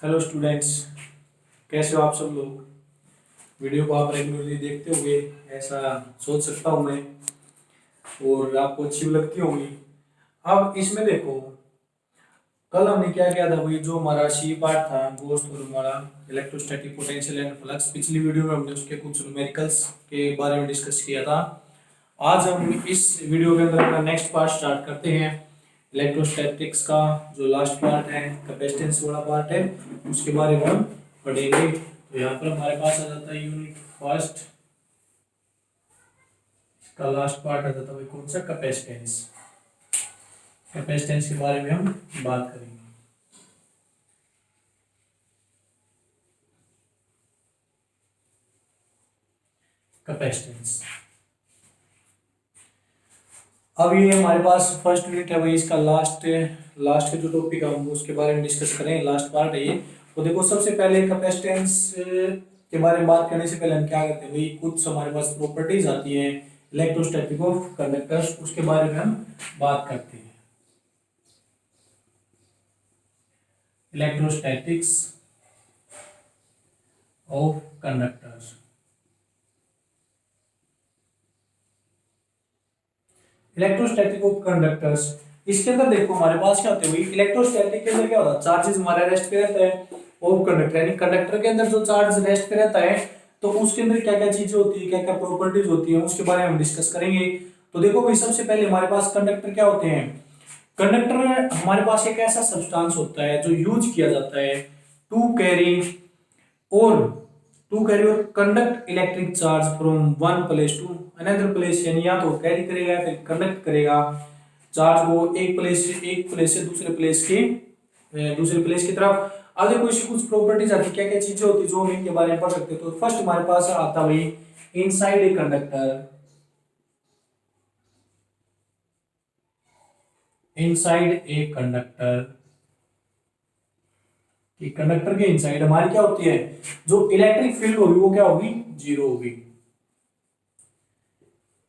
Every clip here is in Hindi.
हेलो स्टूडेंट्स, कैसे हो आप सब लोग। वीडियो को आप रेगुलरली देखते होंगे ऐसा सोच सकता हूँ मैं, और आपको अच्छी भी लगती होंगी। अब इसमें देखो, कल हमने क्या किया था, वही जो हमारा सी पार्ट था गोस्ट और हमारा इलेक्ट्रोस्टैटिक पोटेंशियल एंड फ्लक्स, पिछली वीडियो में हमने उसके कुछ न्यूमेरिकल्स के बारे में डिस्कस किया था। आज हम इस वीडियो के अंदर अपना नेक्स्ट पार्ट स्टार्ट करते हैं। इलेक्ट्रोस्टैटिक्स का जो लास्ट पार्ट है, कैपेसिटेंस वाला पार्ट है, उसके बारे में हम पढ़ेंगे। तो यहाँ पर हमारे पास आ जाता है यूनिट फर्स्ट, इसका लास्ट पार्ट आ जाता है कौन सा, कैपेसिटेंस। कैपेसिटेंस के बारे में हम बात करेंगे। कैपेसिटेंस, अब ये हमारे पास फर्स्ट यूनिट है, वही इसका लास्ट के जो टॉपिक है हम उसके बारे में डिस्कस करें। लास्ट पार्ट है ये। तो देखो, सबसे पहले कैपेसिटेंस के बारे में बात करने से पहले हम क्या करते हैं, वही कुछ हमारे पास प्रॉपर्टीज आती हैं इलेक्ट्रोस्टैटिक ऑफ कंडक्टर्स, उसके बारे में हम बात करते हैं। Electrostatics of conductors, electrostatic of conductors. इसके अंदर देखो हमारे पास क्या होते हैं, इलेक्ट्रोस्टैटिक के अंदर क्या होता है, चार्जेस हमारे रेस्ट पे रहता है। ऑफ कंडक्टर यानी कंडक्टर के अंदर जो चार्ज रेस्ट पे रहता है, तो उसके अंदर क्या क्या चीजें होती है, क्या क्या प्रॉपर्टीज होती है, उसके बारे में हम डिस्कस करेंगे। तो देखो भाई, सबसे पहले हमारे पास कंडक्टर क्या होते हैं। कंडक्टर हमारे पास एक ऐसा सब्सटेंस होता है जो यूज किया जाता है टू कैरी और conduct electric charge from one place to another place, यानी या तो कैरी करेगा या फिर कंडक्ट करेगा चार्ज को एक प्लेस से दूसरे प्लेस की तरफ। अब देखो, इसकी कुछ प्रॉपर्टीज आती है, क्या क्या चीजें होती है जो हम इनके बारे में पढ़ सकते हैं। तो फर्स्ट हमारे पास आता है inside a conductor, inside a conductor कि कंडक्टर के इनसाइड हमारी क्या होती है, जो इलेक्ट्रिक फील्ड होगी वो क्या होगी, जीरो होगी।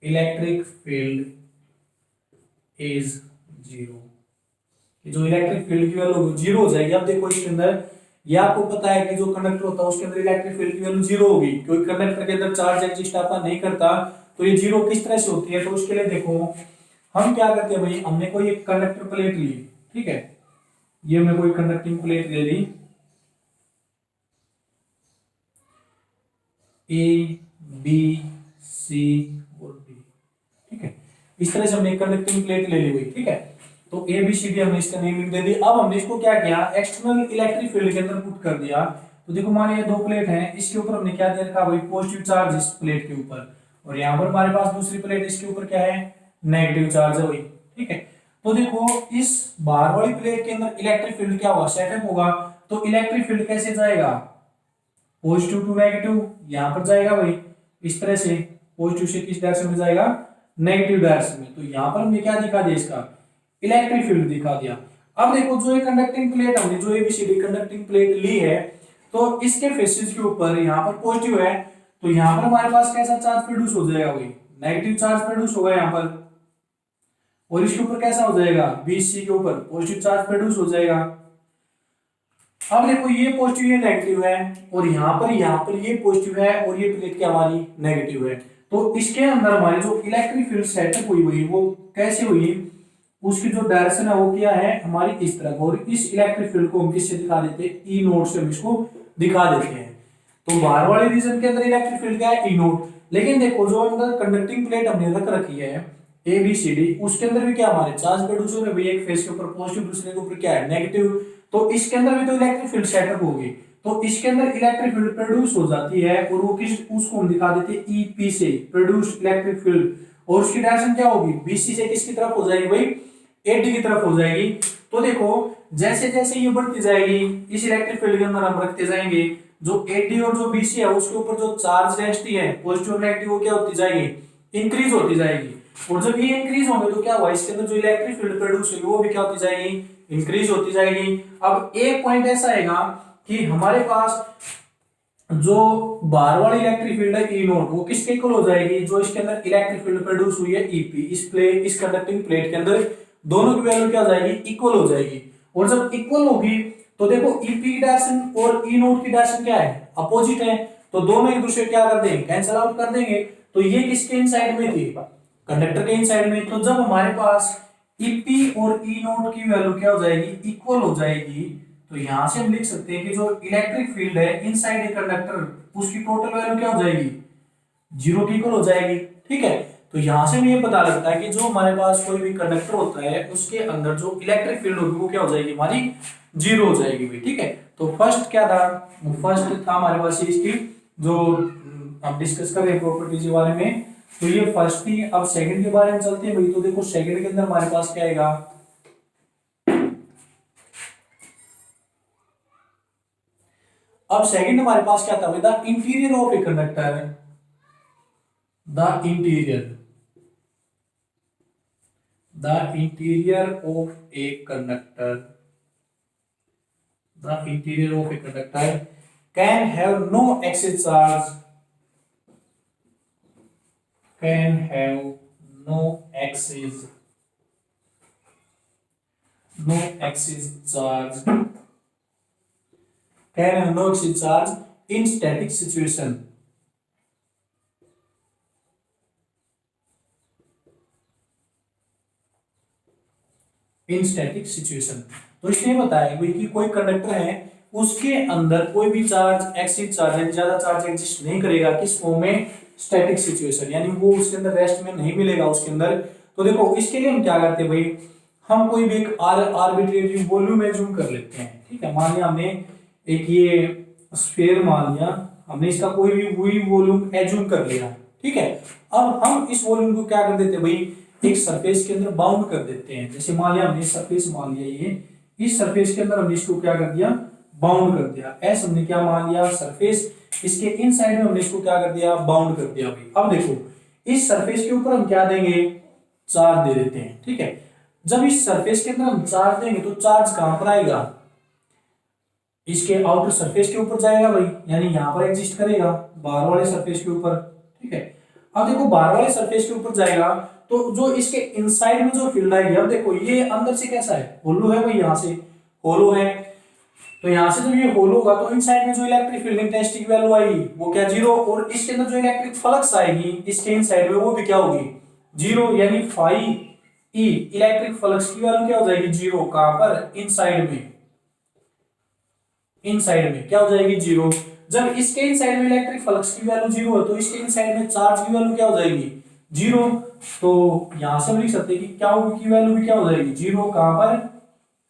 इलेक्ट्रिक फील्ड इज जीरो, जो इलेक्ट्रिक फील्ड की वैल्यू जीरो हो जाएगी। अब देखो, इसके अंदर ये आपको पता है कि जो कंडक्टर होता है उसके अंदर इलेक्ट्रिक फील्ड की वैल्यू जीरो होगी, क्योंकि कंडक्टर के अंदर चार्ज एग्जिस्ट आपका नहीं करता। तो ये जीरो किस तरह से होती है, तो उसके लिए देखो हम क्या करते हैं भाई, हमने कोई एक कंडक्टर प्लेट ली, ठीक है, ये हमने कोई कंडक्टिंग प्लेट ले ली ए बी सी और डी, ठीक है, इस तरह से हमने एक कंडक्टिंग प्लेट ले ली हुई, ठीक है। तो ए बी सी डी हमने इसका नेम दे दी। अब हमने इसको क्या किया, एक्सटर्नल इलेक्ट्रिक फील्ड के अंदर पुट कर दिया। तो देखो, मान ये दो प्लेट है, इसके ऊपर हमने क्या दे रखा भाई, पॉजिटिव चार्ज इस प्लेट के ऊपर, और यहाँ पर हमारे पास दूसरी प्लेट, इसके ऊपर क्या है, नेगेटिव चार्ज है वही, ठीक है। तो देखो, इस बाहर वाली प्लेट के अंदर इलेक्ट्रिक फील्ड क्या होगा, सेटअप होगा। तो इलेक्ट्रिक फील्ड कैसे जाएगा, पॉजिटिव टू नेगेटिव, यहां पर जाएगा भाई इस तरह से, पॉजिटिव से किस डायरेक्शन में जाएगा, नेगेटिव डायरेक्शन में। तो यहां पर हमने क्या दिखा दिया, इसका इलेक्ट्रिक फील्ड दिखा दिया। अब देखो, जो ये कंडक्टिंग प्लेट हमने जो एबीसीडी कंडक्टिंग प्लेट ली है, तो इसके फेसेस के ऊपर यहाँ पर पॉजिटिव है, तो यहाँ पर हमारे पास कैसा चार्ज प्रोड्यूस हो जाएगा भाई, नेगेटिव चार्ज प्रोड्यूस होगा यहाँ पर। और इसके ऊपर कैसा हो जाएगा, बीसी के ऊपर पॉजिटिव चार्ज प्रोड्यूस हो जाएगा। अब देखो, ये पॉजिटिव ये नेगेटिव है, और यहाँ पर ये पॉजिटिव है, और ये प्लेट क्या हमारी नेगेटिव है। तो इसके अंदर हमारी जो इलेक्ट्रिक फील्ड सेटअप हुई वो कैसे हुई, उसकी जो डायरेक्शन है वो क्या है हमारी इस तरफ, और इस इलेक्ट्रिक फील्ड को हम किससे दिखा देते हैं, ई नोट से हम इसको दिखा देते हैं। तो बाहर वाले रीजन के अंदर इलेक्ट्रिक फील्ड क्या है, ई नोट। लेकिन देखो, जो अंदर कंडक्टिंग प्लेट हमने रख रखी है ए बी सी डी, उसके अंदर भी क्या हमारे चार्ज प्रोड्यूस हो रहे हैं, एक फेस के ऊपर पॉजिटिव, दूसरे के ऊपर क्या है, नेगेटिव। तो इसके अंदर भी तो इलेक्ट्रिक फील्ड सेटअप होगी, तो इसके अंदर इलेक्ट्रिक फील्ड प्रोड्यूस हो जाती है, और वो किस, उसको हम दिखा देते हैं ईपी से, प्रोड्यूस इलेक्ट्रिक फील्ड। और उसकी डायरेक्शन क्या होगी, बीसी से किसकी तरफ हो जाएगी भाई, एडी की तरफ हो जाएगी। तो देखो, जैसे जैसे ये बढ़ती जाएगी, इस इलेक्ट्रिक फील्ड के अंदर हम रखते जाएंगे, जो एडी और जो बीसी है उसके ऊपर जो चार्ज रहती है पॉजिटिव और नेगेटिव, वो क्या होती जाएगी, इंक्रीज होती जाएगी। और जब ये इंक्रीज होंगे तो क्या हुआ, इसके अंदर जो इलेक्ट्रिक फील्ड प्रोड्यूस होगी वो भी क्या होती जाएगी, इंक्रीज होती जाएगी। अब एक पॉइंट ऐसा आएगा कि हमारे पास जो बाहर वाली इलेक्ट्रिक फील्ड है ई नोट, वो किसके इक्वल हो जाएगी, जो इसके अंदर इलेक्ट्रिक फील्ड प्रोड्यूस हुई है ईपी, इस कंडक्टिंग प्लेट के अंदर दोनों की वैल्यू क्या हो जाएगी, इक्वल हो जाएगी। और जब इक्वल होगी तो देखो ईपी की डायरेक्शन और ई नोट की डायरेक्शन क्या है, अपोजिट है, तो दोनों एक दूसरे क्या कर देंगे, कैंसिल आउट कर देंगे। तो ये किसके इनसाइड में थी, कंडक्टर के इनसाइड में। तो जब हमारे पास ईपी और ई नोट की वैल्यू क्या हो जाएगी, इक्वल हो जाएगी, तो यहां से हम लिख सकते हैं कि जो इलेक्ट्रिक फील्ड है इनसाइड ए कंडक्टर, उसकी टोटल वैल्यू क्या हो जाएगी, जीरो की इक्वल हो जाएगी। ठीक है, तो यहां से हमें ये पता लगता है कि जो हमारे पास कोई भी कंडक्टर होता है उसके अंदर जो इलेक्ट्रिक फील्ड होगी वो क्या हो जाएगी, हमारी जीरो हो जाएगी भाई। ठीक है, तो फर्स्ट क्या था, फर्स्ट था हमारे पास इसकी जो हम डिस्कस कर रहे हैं प्रॉपर्टीज के बारे में, तो ये फर्स्ट थी। अब सेकंड के बारे में चलते हैं भाई। तो देखो सेकंड के अंदर हमारे पास क्या आएगा, अब सेकंड हमारे पास क्या था, the interior of a conductor, the interior, the interior of a conductor, the interior of a conductor can have no excess charge, can have no excess, no excess charge, can have no exchange charge in static situation, in static situation। तो इसने बताया कि कोई कंडक्टर है उसके अंदर कोई भी चार्ज एक्सिस चार्ज यानी ज्यादा चार्ज एग्जिस्ट नहीं करेगा, किस फॉर्म में, स्टैटिक सिचुएशन, यानी वो उसके अंदर रेस्ट में नहीं मिलेगा उसके अंदर। तो देखो इसके लिए हम क्या करते हैं भाई, हम कोई भी एक आर्बिट्रेरी वॉल्यूम एज्यूम कर लेते हैं। ठीक है, मान लिया हमने एक ये स्फीयर मान लिया, हमने इसका कोई भी वॉल्यूम एज्यूम कर लिया। ठीक है, अब हम इस वॉल्यूम को क्या कर देते हैं भाई, एक सरफेस के अंदर बाउंड कर देते हैं। जैसे मान लिया हमने सरफेस मान लिया, ये इस सरफेस के अंदर हमने इसको क्या कर दिया, बाउंड कर दिया। एस हमने क्या मान लिया, सरफेस, इसके इनसाइड में हमने इसको क्या कर दिया, बाउंड कर दिया भाई। अब देखो इस सरफेस के ऊपर हम क्या देंगे, चार्ज दे देते हैं। ठीक है, जब इस सरफेस के अंदर हम चार्ज देंगे तो चार्ज कहां पर आएगा, इसके आउटर सरफेस के ऊपर जाएगा भाई, यानी यहां पर एग्जिस्ट करेगा बाहर वाले सरफेस के ऊपर। ठीक है, अब देखो बाहर वाले सरफेस के ऊपर जाएगा तो जो इसके इनसाइड में जो फील्ड आएगी, अब देखो ये अंदर से कैसा है, होलो है भाई, यहां से होलो है, तो यहां से जब ये होलो होगा तो इनसाइड में जो इलेक्ट्रिक फील्ड इंटेंसिटी की वैल्यू आएगी वो क्या, जीरो, और इसके अंदर जो इलेक्ट्रिक फ्लक्स आएगी इसके इनसाइड में वो भी क्या होगी, जीरो, यानी फाई ई इलेक्ट्रिक फ्लक्स की वैल्यू क्या हो जाएगी, जीरो। कहां पर, इनसाइड में, इनसाइड में क्या हो जाएगी, जीरो। जब इसके इनसाइड में इलेक्ट्रिक फ्लक्स की वैल्यू जीरो है तो इसके इनसाइड में चार्ज की वैल्यू क्या हो जाएगी, जीरो। तो यहां से हम लिख सकते हैं कि क्या की वैल्यू भी क्या हो जाएगी, जीरो। कहां पर,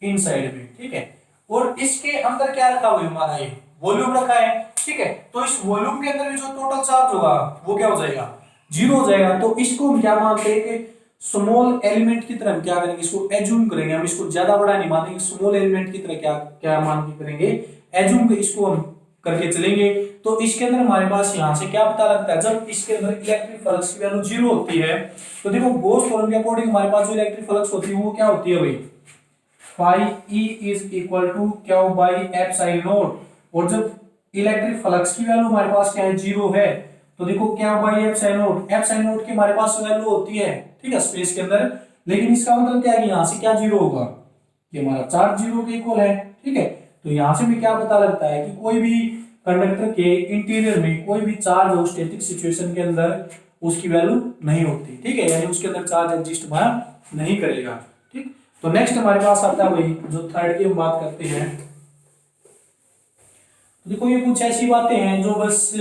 इनसाइड में। ठीक है, और इसके अंदर क्या रखा हुआ है हमारा, ये वॉल्यूम रखा है। ठीक है, तो इस वॉल्यूम के अंदर भी जो टोटल चार्ज होगा वो क्या हो जाएगा, जीरो हो जाएगा। तो इसको हम क्या मानते हैं कि स्मॉल एलिमेंट की तरह हम क्या करेंगे, इसको एज्यूम करेंगे, हम इसको ज्यादा बड़ा नहीं मानेंगे, स्मॉल एलिमेंट की तरह क्या क्या मान के करेंगे, एज्यूम के इसको हम करके चलेंगे। तो इसके अंदर हमारे पास यहां से क्या पता लगता है, जब इसके अंदर इलेक्ट्रिक फ्लक्स की वैल्यू जीरो होती है तो देखो गॉस थ्योरम के अकॉर्डिंग हमारे पास जो इलेक्ट्रिक फ्लक्स होती है वो क्या होती है भाई, phi E is equal to q by epsilon naught. और जब इलेक्ट्रिक फ्लक्स की वैल्यू हमारे पास क्या है, जीरो है, तो देखो क्या by epsilon not, epsilon not की हमारे पास वैल्यू होती है, ठीक है, स्पेस के अंदर। लेकिन इसका मतलब क्या है कि यहां से क्या जीरो होगा, ये हमारा चार्ज जीरो के इक्वल है। ठीक है, तो यहां से भी क्या पता लगता है कि कोई भी कंडक्टर के इंटीरियर में कोई भी चार्ज हो स्टैटिक सिचुएशन के अंदर उसकी वैल्यू नहीं होती। ठीक है, यानी उसके अंदर चार्ज एग्जिस्ट नहीं करेगा। ठीक, तो नेक्स्ट हमारे पास आता है वही जो थर्ड की हम बात करते हैं। देखो ये कुछ ऐसी बातें हैं जो बस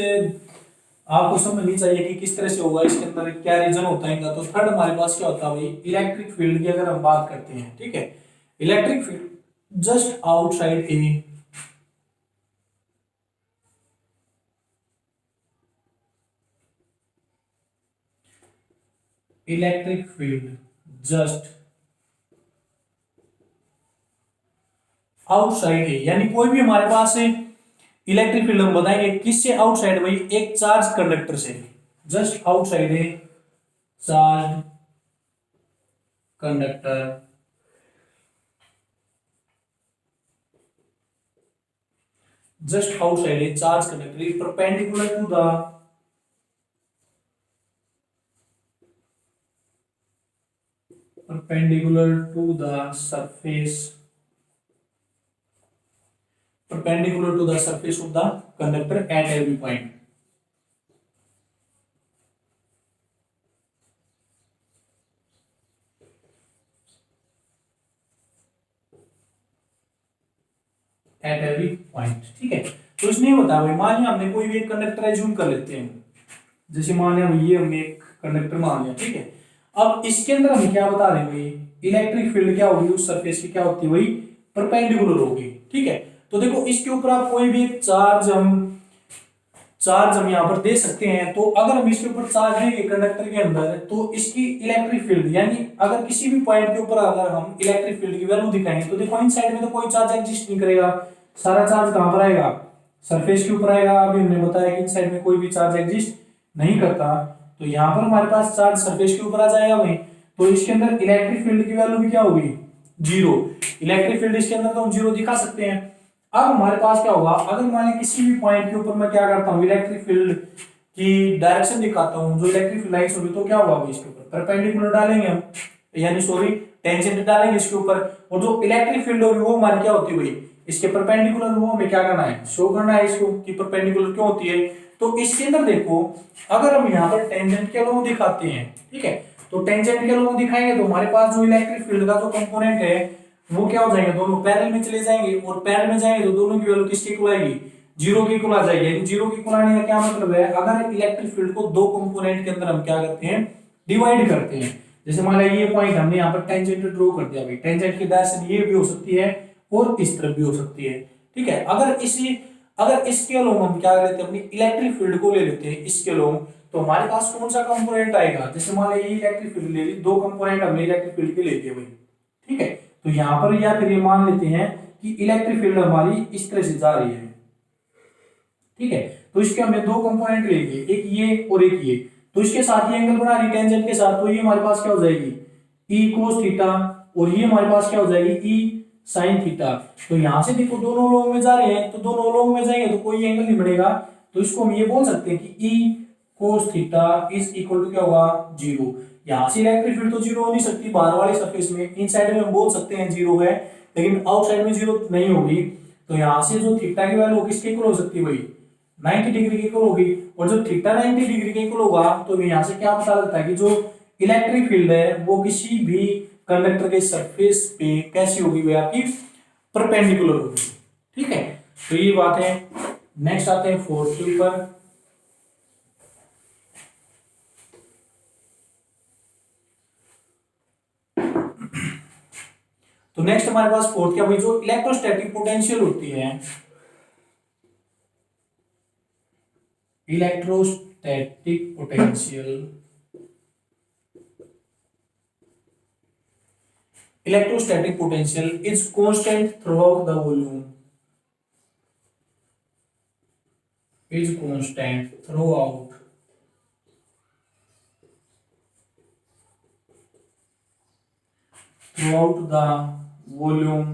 आपको समझनी चाहिए कि किस तरह से होगा, इसके अंदर क्या रीजन होता है इनका। तो थर्ड हमारे पास क्या होता है भाई, इलेक्ट्रिक फील्ड की अगर हम बात करते हैं। ठीक है, इलेक्ट्रिक फील्ड जस्ट आउटसाइड ए, इलेक्ट्रिक फील्ड जस्ट आउटसाइड ए, यानी कोई भी हमारे पास इलेक्ट्रिक फील्ड हम बताएंगे किससे आउटसाइड भाई, एक चार्ज कंडक्टर से, just outside a charge conductor, just outside a charge conductor perpendicular to the, perpendicular to the surface perpendicular to the surface of the conductor at every point. At every point, ठीक है। तो इसमें बता भाई, मान लिया हमने कोई भी एक कंडक्टर एज्यूम कर लेते हैं, जैसे मान लिया ये हमने एक कंडक्टर मान लिया, ठीक है। अब इसके अंदर हम क्या बता रहे हैं भाई, इलेक्ट्रिक फील्ड क्या होगी उस सरफेस की, क्या होती है भाई, परपेंडिकुलर होगी, ठीक है। तो देखो इसके ऊपर आप कोई भी एक चार्ज हम यहाँ पर दे सकते हैं। तो अगर हम इसके ऊपर चार्ज देंगे कंडक्टर के अंदर, तो इसकी इलेक्ट्रिक फील्ड, यानी अगर किसी भी पॉइंट के ऊपर अगर हम इलेक्ट्रिक फील्ड की वैल्यू दिखाएंगे, तो देखो इन साइड में तो कोई चार्ज एग्जिस्ट नहीं करेगा, सारा चार्ज कहां पर आएगा, सरफेस के ऊपर आएगा। अभी हमने बताया कि इन साइड में कोई भी चार्ज एग्जिस्ट नहीं करता, तो यहाँ पर हमारे पास चार्ज सरफेस के ऊपर आ जाएगा भाई। तो इसके अंदर इलेक्ट्रिक फील्ड की वैल्यू भी क्या होगी, जीरो। इलेक्ट्रिक फील्ड इसके अंदर तो हम जीरो दिखा सकते हैं। अब हमारे पास क्या होगा, अगर मान लें किसी भी पॉइंट के ऊपर मैं क्या करता हूँ, इलेक्ट्रिक फील्ड की डायरेक्शन दिखाता हूँ, जो इलेक्ट्रिक फील्ड लाइंस होगी, तो क्या होगा इसके ऊपर परपेंडिकुलर डालेंगे हम, यानी सॉरी टेंजेंट डालेंगे इसके ऊपर, और जो इलेक्ट्रिक फील्ड होगी वो हमारी क्या होती है भाई, इसके परपेंडिकुलर। वो हमें क्या करना है, शो करना है इसको कि परपेंडिकुलर क्यों होती है। तो इसके अंदर देखो, अगर हम यहाँ पर टेंजेंट के अलोंग दिखाते हैं, ठीक है, तो टेंजेंट के अलोंग दिखाएंगे तो हमारे पास जो इलेक्ट्रिक फील्ड का जो कंपोनेंट है वो क्या हो जाएंगे, दोनों पैरेलल में चले जाएंगे, और पैरेलल में जाएंगे तो दोनों की वैल्यू किसकी इक्वल आएगी, जीरो की इक्वल आ जाएगी। यानी जीरो की इक्वल आने का क्या मतलब है, अगर इलेक्ट्रिक फील्ड को दो कंपोनेंट के अंदर हम क्या करते हैं, डिवाइड करते हैं। जैसे मान लिया ये पॉइंट हमने यहाँ पर टेंजेंट ड्रॉ कर दिया भाई, टेंजेंट की डायरेक्शन ये भी हो सकती है और इस तरफ भी हो सकती है, ठीक है। अगर इसके अलोंग हम क्या लेते हैं, अपनी इलेक्ट्रिक फील्ड को ले लेते हैं इसके अलोंग, तो हमारे पास कौन सा कंपोनेंट आएगा, जैसे मान लिया ये इलेक्ट्रिक फील्ड ले ली, दो कंपोनेंट हमने इलेक्ट्रिक फील्ड के ले लिए भाई, ठीक है। तो यहाँ पर या फिर ये मान लेते हैं कि इलेक्ट्रिक फील्ड हमारी इस तरह से जा रही है, ठीक है। तो इसके हमने दो कंपोनेंट ले लिए, एक ये और एक ये, तो इसके साथ ये एंगल बना रही टेंजेंट के साथ, तो ये हमारे पास क्या हो जाएगी, ई कोस थीटा, और ये हमारे पास क्या हो जाएगी, ई साइन थीटा। तो यहां से देखो दोनों लोग में जा रहे हैं, तो दोनों लोग में जाएंगे तो कोई एंगल नहीं बनेगा, तो इसको हम ये बोल सकते हैं कि e cos theta is equal to क्या होगा, जीरो। यहां से इलेक्ट्रिक फील्ड तो जीरो हो नहीं सकती बाहर वाले सरफेस में, इन साइड में हम बोल सकते हैं जीरो है, लेकिन आउटसाइड में जीरो नहीं होगी। तो यहां से जो थीटा की वैल्यू किसके इक्वल हो सकती है भाई, 90 डिग्री के इक्वल होगी। और जब थीटा 90 डिग्री के इक्वल होगा, तो यहाँ से क्या पता लगता है कि जो इलेक्ट्रिक फील्ड है वो किसी भी कंडक्टर के सरफेस पे कैसी होगी, वे आपकी परपेंडिकुलर होगी, ठीक है। तो ये बात है। नेक्स्ट आते हैं फोर्थ के ऊपर। तो नेक्स्ट हमारे पास फोर्थ क्या भाई, जो इलेक्ट्रोस्टैटिक पोटेंशियल होती है, electrostatic potential, electrostatic potential is constant throughout the volume, is constant throughout the volume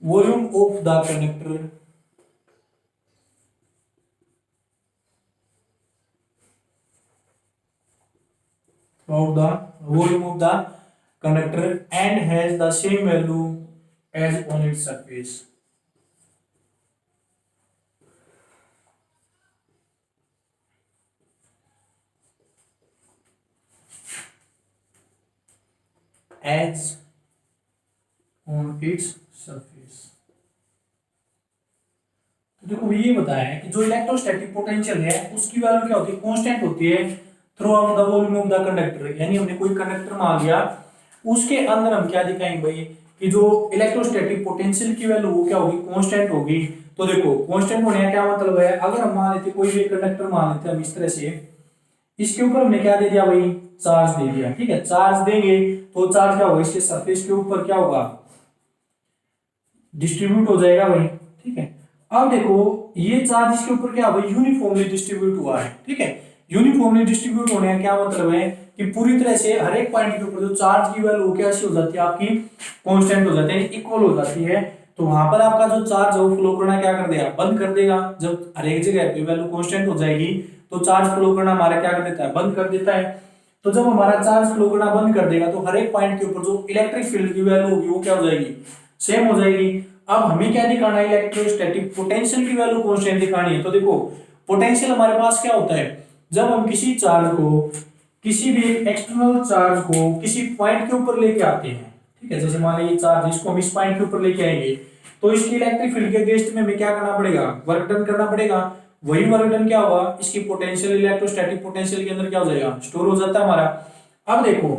of the conductor, throughout the volume of the conductor and has the same value as on its surface. As on its surface. तो देखो ये बताया है कि जो इलेक्ट्रोस्टैटिक पोटेंशियल है उसकी वैल्यू क्या होती है, कांस्टेंट होती है through out the volume of the conductor. यानी हमने कोई कंडक्टर मान लिया, उसके अंदर हम क्या दिखाएंगे भाई कि जो इलेक्ट्रोस्टैटिक पोटेंशियल की वैल्यू वो क्या होगी, कांस्टेंट होगी। तो देखो कांस्टेंट होने का क्या मतलब है, अगर हम मान लेते कोई भी कंडक्टर मान लेते हम इस तरह से, इसके ऊपर हमने क्या दे दिया भाई, चार्ज दे दिया, ठीक है। चार्ज देंगे तो चार्ज क्या होगा, इसके सरफेस के ऊपर क्या होगा, डिस्ट्रीब्यूट हो जाएगा भाई, ठीक है। अब देखो ये चार्ज इसके ऊपर क्या भाई, यूनिफॉर्मली डिस्ट्रीब्यूट हुआ है, ठीक है। यूनिफॉर्मली डिस्ट्रीब्यूट होने का क्या मतलब है कि पूरी तरह से हर एक पॉइंट के ऊपर जो चार्ज की वैल्यू कैसी हो जाती है, आपकी कांस्टेंट हो जाती है, इक्वल हो जाती है। तो वहां पर आपका जो चार्ज है वो फ्लो करना क्या कर देगा, बंद कर देगा। जब हर एक जगह पे वैल्यू कांस्टेंट हो जाएगी तो चार्ज फ्लो करना हमारा क्या कर देता है, बंद कर देता है। तो जब हमारा चार्ज फ्लो करना बंद कर देगा तो हर एक पॉइंट के ऊपर जो इलेक्ट्रिक फील्ड की वैल्यू होगी वो क्या हो जाएगी, सेम हो जाएगी। अब हमें क्या दिखाना है, इलेक्ट्रोस्टैटिक पोटेंशियल की वैल्यू कांस्टेंट दिखानी है। तो देखो पोटेंशियल हमारे पास क्या होता है, जब हम किसी चार्ज को, किसी भी एक्सटर्नल चार्ज को किसी पॉइंट के ऊपर लेके आते हैं, ठीक है, जैसे मान लीजिए चार्ज इसको हम इस पॉइंट के ऊपर लेके आएंगे, तो इसकी इलेक्ट्रिक फील्ड के अगेंस्ट में हमें क्या करना पड़ेगा, वर्क डन करना पड़ेगा। वही वर्क डन क्या होगा, इसकी पोटेंशियल इलेक्ट्रोस्टैटिक पोटेंशियल के अंदर क्या हो जाएगा, स्टोर हो जाता है हमारा। अब देखो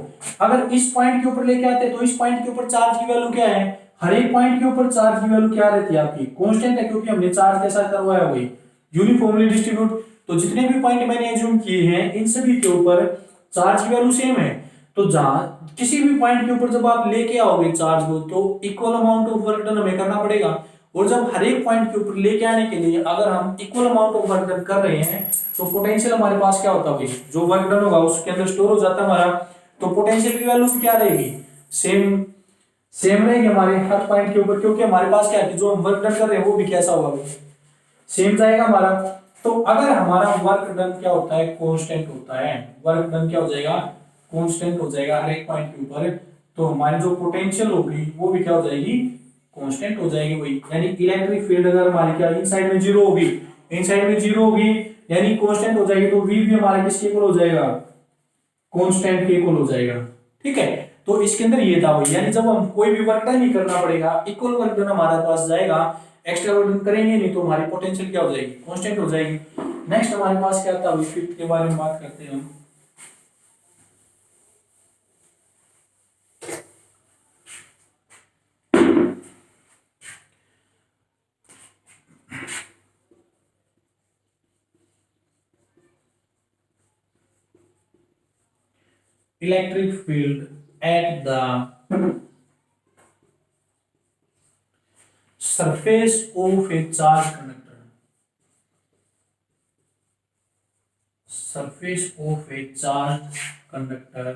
अगर इस पॉइंट के ऊपर लेके आते हैं तो इस पॉइंट के ऊपर चार्ज की वैल्यू क्या है, हर एक पॉइंट के ऊपर चार्ज की वैल्यू क्या रहती है आपकी, कांस्टेंट है, क्योंकि हमने चार्ज के साथ करवाया वही यूनिफॉर्मली डिस्ट्रीब्यूट। तो जितने भी पॉइंट मैंने एज्यूम किए हैं इन सभी के ऊपर चार्ज की वैल्यू सेम है। तो जहां किसी भी पॉइंट के ऊपर जब आप लेके आओगे चार्ज को तो equal amount of work done हमें करना पड़ेगा। और जब हर एक पॉइंट के ऊपर लेके आने के लिए अगर हम equal amount of work done कर रहे हैं तो पोटेंशियल हमारे पास क्या होता है, जो वर्क डन होगा उसके अंदर स्टोर हो जाता है हमारा। तो पोटेंशियल की वैल्यू क्या रहेगी, सेम सेम रहेगी हमारे हर पॉइंट के ऊपर, क्योंकि हमारे पास क्या है कि जो हम वर्क डन कर रहे हैं वो भी कैसा होगा, सेम जाएगा हमारा। तो अगर हमारा वर्क डन क्या होता है, कांस्टेंट होता है, वर्क डन क्या हो जाएगा, कांस्टेंट हो जाएगा हर एक पॉइंट के ऊपर, तो हमारी जो पोटेंशियल होगी वो भी क्या हो जाएगी, कांस्टेंट हो जाएगी वही। यानी इलेक्ट्रिक फील्ड अगर हमारी क्या इन साइड में जीरो होगी, इन साइड में जीरो होगी यानी कांस्टेंट हो जाएगी, तो v भी हमारा किसके इक्वल हो जाएगा, कांस्टेंट के इक्वल हो जाएगा। ठीक है, तो इसके अंदर ये था वही, यानी जब हम कोई भी वर्क डन नहीं करना पड़ेगा, इक्वल वर्क डन हमारे पास जाएगा, एक्स्ट्रा वर्क डन करेंगे नहीं तो हमारी पोटेंशियल क्या हो जाएगी, कांस्टेंट हो जाएगी। नेक्स्ट हमारे पास क्या था, फिफ्थ के बारे में बात करते हैं हम। Electric field at the surface of a charge conductor, surface of a charge conductor